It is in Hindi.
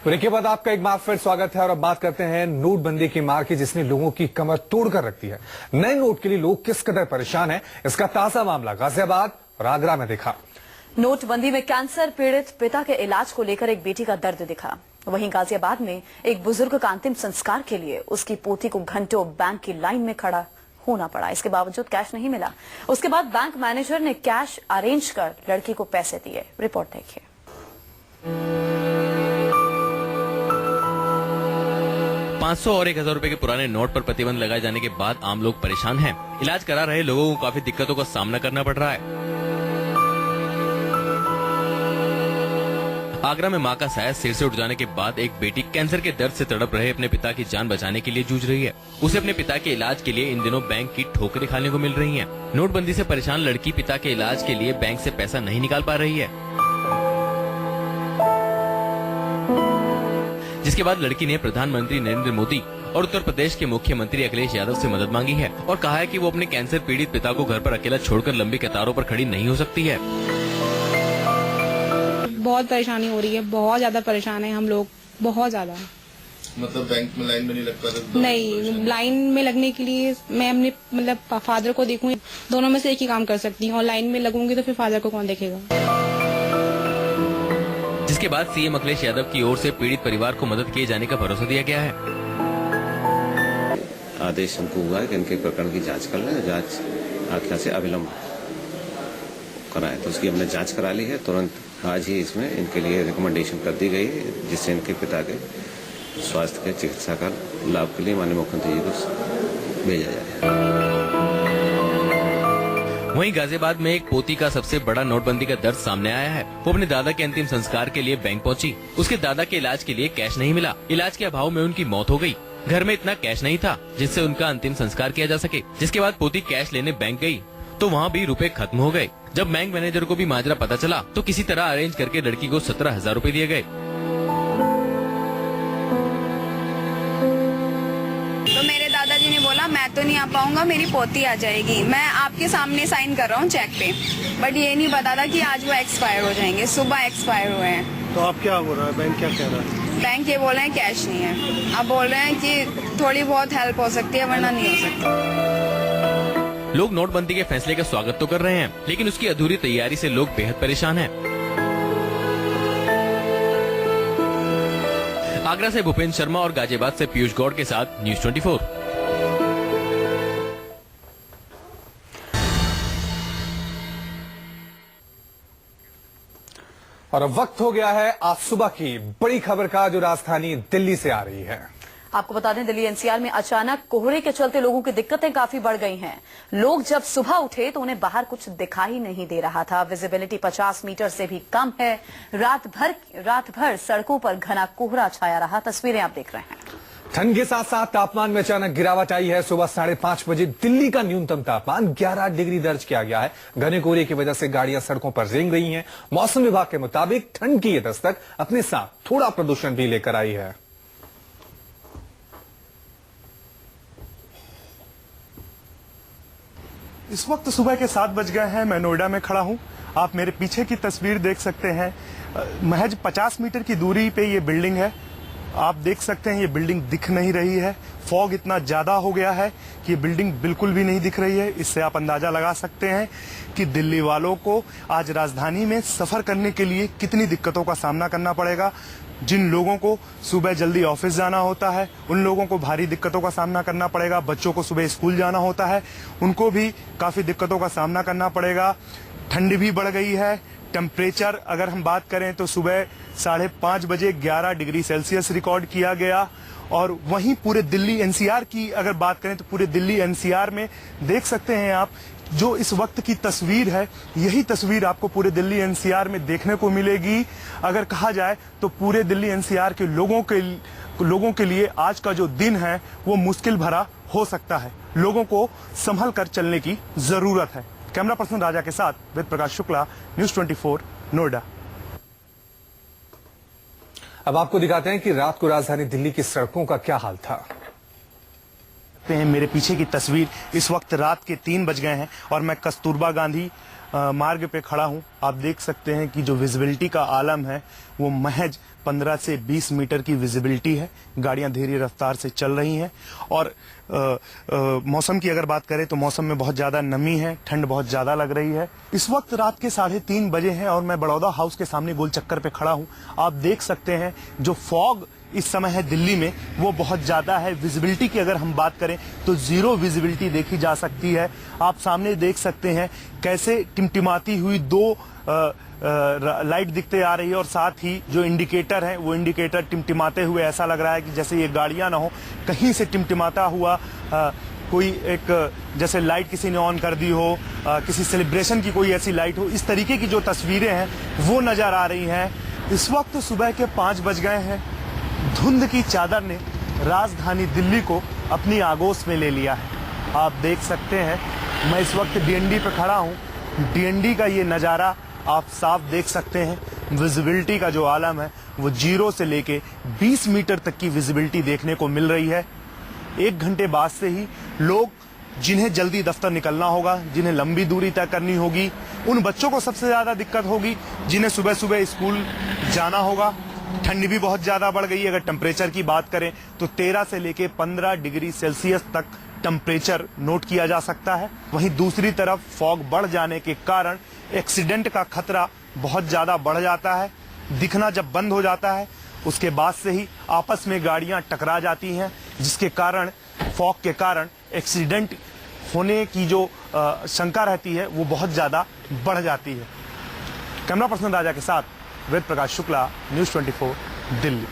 ब्रेक के बाद आपका एक बार फिर स्वागत है और अब बात करते हैं नोटबंदी की मार की, जिसने लोगों की कमर तोड़कर रख दी है। नए नोट के लिए लोग किस कदर परेशान हैं, इसका ताजा मामला गाजियाबाद और आगरा में देखा। नोटबंदी में कैंसर पीड़ित पिता के इलाज को लेकर एक बेटी का दर्द दिखा। वहीं गाजियाबाद में एक बुजुर्ग का अंतिम संस्कार के लिए उसकी पोती को घंटों बैंक की लाइन में खड़ा होना पड़ा। इसके बावजूद कैश नहीं मिला। उसके बाद बैंक मैनेजर ने कैश अरेंज कर लड़की को पैसे दिए। रिपोर्ट देखिए। 500 और 1000 रुपए के पुराने नोट पर प्रतिबंध लगाए जाने के बाद आम लोग परेशान हैं। इलाज करा रहे लोगों को काफी दिक्कतों का सामना करना पड़ रहा है। आगरा में मां का साया सिर से उठ जाने के बाद एक बेटी कैंसर के दर्द से तड़प रहे अपने पिता की जान बचाने के लिए जूझ रही है। उसे अपने पिता के इलाज के लिए इन दिनों बैंक की ठोकरें खाने को मिल रही हैं। नोटबंदी से परेशान लड़की पिता के इलाज के लिए बैंक से पैसा नहीं निकाल पा रही है, जिसके बाद लड़की ने प्रधानमंत्री नरेंद्र मोदी और उत्तर प्रदेश के मुख्यमंत्री अखिलेश यादव से मदद मांगी है और कहा है कि वो अपने कैंसर पीड़ित पिता को घर पर अकेला छोड़कर लंबी कतारों पर खड़ी नहीं हो सकती है। बहुत परेशानी हो रही है, बहुत ज्यादा परेशान है हम लोग, बहुत ज्यादा। मतलब बैंक में लाइन में नहीं लग पाता? नहीं, लाइन में लगने के लिए मैं अपने फादर को देखूं, दोनों में से एक ही काम कर सकती हूँ और लाइन में लगूंगी तो फिर फादर को कौन देखेगा। जिसके बाद सीएम अखिलेश यादव की ओर से पीड़ित परिवार को मदद किए जाने का भरोसा दिया गया है। आदेश हमको हुआ है कि इनके प्रकरण की जांच कर लें, जांच आख्या से अविलंब कराएं, तो उसकी हमने जांच करा ली है। तुरंत आज ही इसमें इनके लिए रिकमेंडेशन कर दी गई है, जिससे इनके पिता के स्वास्थ्य के चिकित्सा का लाभ के लिए माननीय मुख्यमंत्री जी को भेजा जाए। वहीं गाजियाबाद में एक पोती का सबसे बड़ा नोटबंदी का दर्द सामने आया है। वो अपने दादा के अंतिम संस्कार के लिए बैंक पहुंची। उसके दादा के इलाज के लिए कैश नहीं मिला। इलाज के अभाव में उनकी मौत हो गई। घर में इतना कैश नहीं था जिससे उनका अंतिम संस्कार किया जा सके। जिसके बाद पोती कैश लेने बैंक गई तो वहाँ भी रुपए खत्म हो गए। जब बैंक मैनेजर को भी माजरा पता चला तो किसी तरह अरेंज करके लड़की को 17,000 रुपए दिए गए। तो मेरे दादाजी ने बोला मैं तो नहीं आ पाऊंगा, मेरी पोती आ जाएगी, मैं आपके सामने साइन कर रहा हूँ चेक पे। बट ये नहीं पता था कि आज वो एक्सपायर हो जाएंगे, सुबह एक्सपायर हुए हैं। तो आप क्या बोल रहा है, बैंक क्या कह रहा है? बैंक ये बोल रहे हैं कैश नहीं है। अब बोल रहे हैं कि थोड़ी बहुत हेल्प हो सकती है वरना नहीं हो सकती। लोग नोटबंदी के फैसले का स्वागत तो कर रहे हैं, लेकिन उसकी अधूरी तैयारी से लोग बेहद परेशान हैं। आगरा से भूपेंद्र शर्मा और गाजियाबाद से पीयूष गौड़ के साथ न्यूज़ 24। और अब वक्त हो गया है आज सुबह की बड़ी खबर का, जो राजधानी दिल्ली से आ रही है। आपको बता दें, दिल्ली एनसीआर में अचानक कोहरे के चलते लोगों की दिक्कतें काफी बढ़ गई हैं। लोग जब सुबह उठे तो उन्हें बाहर कुछ दिखाई नहीं दे रहा था। विजिबिलिटी 50 मीटर से भी कम है। रात भर सड़कों पर घना कोहरा छाया रहा। तस्वीरें आप देख रहे हैं। ठंड के साथ साथ तापमान में अचानक गिरावट आई है। सुबह 5:30 बजे दिल्ली का न्यूनतम तापमान 11 डिग्री दर्ज किया गया है। घने कोहरे की वजह से गाड़ियां सड़कों पर रेंग रही हैं। मौसम विभाग के मुताबिक ठंड की ये दस्तक अपने साथ थोड़ा प्रदूषण भी लेकर आई है। इस वक्त सुबह के 7 बज गए हैं। मैं नोएडा में खड़ा हूं। आप मेरे पीछे की तस्वीर देख सकते हैं। महज 50 मीटर की दूरी पे ये बिल्डिंग है। आप देख सकते हैं ये बिल्डिंग दिख नहीं रही है। फॉग इतना ज्यादा हो गया है कि ये बिल्डिंग बिल्कुल भी नहीं दिख रही है। इससे आप अंदाजा लगा सकते हैं कि दिल्ली वालों को आज राजधानी में सफर करने के लिए कितनी दिक्कतों का सामना करना पड़ेगा। जिन लोगों को सुबह जल्दी ऑफिस जाना होता है उन लोगों को भारी दिक्कतों का सामना करना पड़ेगा। बच्चों को सुबह स्कूल जाना होता है उनको भी काफी दिक्कतों का सामना करना पड़ेगा। ठंड भी बढ़ गई है। टेम्परेचर अगर हम बात करें तो सुबह 5:30 बजे 11 डिग्री सेल्सियस रिकॉर्ड किया गया। और वहीं पूरे दिल्ली एनसीआर की अगर बात करें तो पूरे दिल्ली एनसीआर में देख सकते हैं आप, जो इस वक्त की तस्वीर है यही तस्वीर आपको पूरे दिल्ली एनसीआर में देखने को मिलेगी। अगर कहा जाए तो पूरे दिल्ली एनसीआर के लोगों के लिए आज का जो दिन है वो मुश्किल भरा हो सकता है। लोगों को संभल कर चलने की जरूरत है। कैमरा पर्सन राजा के साथ वेद प्रकाश शुक्ला, न्यूज़ 24 नोएडा। अब आपको दिखाते हैं कि रात को राजधानी दिल्ली की सड़कों का क्या हाल था। मेरे पीछे की तस्वीर, इस वक्त रात के 3 बज गए हैं और मैं कस्तूरबा गांधी मार्ग पे खड़ा हूं। आप देख सकते हैं कि जो विजिबिलिटी का आलम है वो महज 15 से 20 मीटर की विजिबिलिटी है। गाड़ियां धीरे रफ्तार से चल रही हैं और मौसम की अगर बात करें तो मौसम में बहुत ज्यादा नमी है, ठंड बहुत ज्यादा लग रही है। इस वक्त रात के 3:30 बजे हैं और मैं बड़ौदा हाउस के सामने गोल चक्कर पे खड़ा हूं। आप देख सकते हैं जो फॉग इस समय है दिल्ली में वो बहुत ज्यादा है। विजिबिलिटी की अगर हम बात करें तो जीरो विजिबिलिटी देखी जा सकती है। आप सामने देख सकते हैं कैसे टिमटिमाती हुई 2 लाइट दिखते आ रही है और साथ ही जो इंडिकेटर है वो इंडिकेटर टिमटिमाते हुए ऐसा लग रहा है कि जैसे ये गाड़ियां ना हो, कहीं से टिमटिमाता हुआ कोई एक जैसे लाइट किसी ने ऑन कर दी हो, किसी सेलिब्रेशन की कोई ऐसी लाइट हो। इस तरीके की जो तस्वीरें हैं वो नजर आ रही हैं। इस वक्त सुबह के 5 बज गए हैं। धुंध की चादर ने राजधानी दिल्ली को अपनी आगोश में ले लिया है। आप देख सकते हैं मैं इस वक्त डीएनडी पे खड़ा हूं। डीएनडी का ये नज़ारा आप साफ देख सकते हैं। विजिबिलिटी का जो आलम है वो 0 से लेके 20 मीटर तक की विजिबिलिटी देखने को मिल रही है। 1 घंटे बाद से ही लोग जिन्हें जल्दी दफ्तर निकलना होगा, जिन्हें लंबी दूरी तय करनी होगी, उन बच्चों को सबसे ज्यादा दिक्कत होगी जिन्हें सुबह सुबह स्कूल जाना होगा। ठंड भी बहुत ज्यादा बढ़ गई है। अगर टेम्परेचर की बात करें तो 13 से लेके 15 डिग्री सेल्सियस तक टेम्परेचर नोट किया जा सकता है। वहीं दूसरी तरफ फॉग बढ़ जाने के कारण एक्सीडेंट का खतरा बहुत ज्यादा बढ़ जाता है। दिखना जब बंद हो जाता है उसके बाद से ही आपस में गाड़ियां टकरा जाती हैं, जिसके कारण फॉग के कारण एक्सीडेंट होने की जो शंका रहती है वो बहुत ज्यादा बढ़ जाती है। कैमरा पर्सन राजा के साथ वेद प्रकाश शुक्ला, न्यूज़ 24 दिल्ली।